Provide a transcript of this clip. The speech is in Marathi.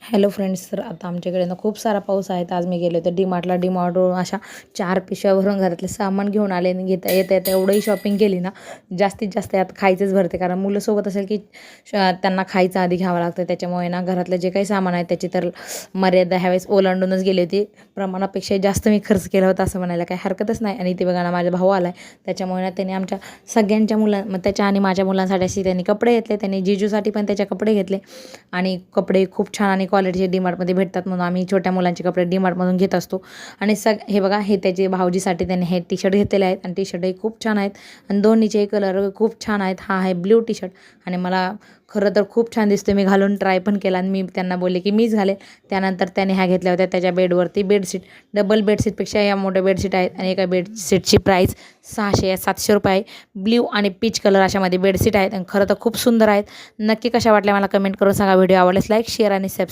हॅलो फ्रेंड्स, तर आता आमच्याकडे ना खूप सारा पाऊस आहे. तर आज मी गेले होते डीमार्टला. डीमार्टवरून अशा 4 पिशव्या भरून घरातले सामान घेऊन आले आणि येता एवढंही शॉपिंग केली ना, जास्तीत जास्त यात खायचंच भरते. कारण मुलं सोबत असेल की त्यांना खायचं आधी घ्यावं लागतं. त्याच्यामुळे ना घरातलं जे काही सामान आहे त्याची तर मर्यादा ह्यावेळेस ओलांडूनच गेली होती. प्रमाणापेक्षा जास्त मी खर्च केला होता असं म्हणायला काही हरकतच नाही. आणि ते बघा ना, माझा भाऊ आला आहे. त्याच्यामुळे ना त्याने आमच्या सगळ्यांच्या मग त्याच्या आणि माझ्या मुलांसाठी अशी त्यांनी कपडे घेतले. त्यांनी जिजूसाठी पण त्याचे कपडे घेतले. आणि कपडे खूप छान आणि क्वालिटीचे डीमार्टमध्ये भेटतात, म्हणून आम्ही छोट्या मुलांचे कपडे डीमार्टमधून घेत असतो. आणि हे बघा, हे त्याचे भाऊजीसाठी त्यांनी हे टी शर्ट घेतलेले आहेत आणि टी शर्टही खूप छान आहेत आणि दोन्हीचे कलर खूप छान आहेत. हा आहे ब्ल्यू टी शर्ट आणि मला खरं तर खूप छान दिसतो. मी घालून ट्राय पण केला आणि मी त्यांना बोलले की मीच घालेल. त्यानंतर त्याने ह्या घेतल्या होत्या त्याच्या बेडवरती बेडशीट. डबल बेडशीटपेक्षा या मोठ्या बेडशीट आहेत आणि एका बेडशीटची प्राईस 600 या 700 रुपये आहे. ब्ल्यू आणि पीच कलर अशामध्ये बेडशीट आहेत आणि खरं तर खूप सुंदर आहेत. नक्की कशा वाटल्या मला कमेंट करून सांगा. व्हिडिओ आवडल्यास लाईक, शेअर आणि सबस्क्राईब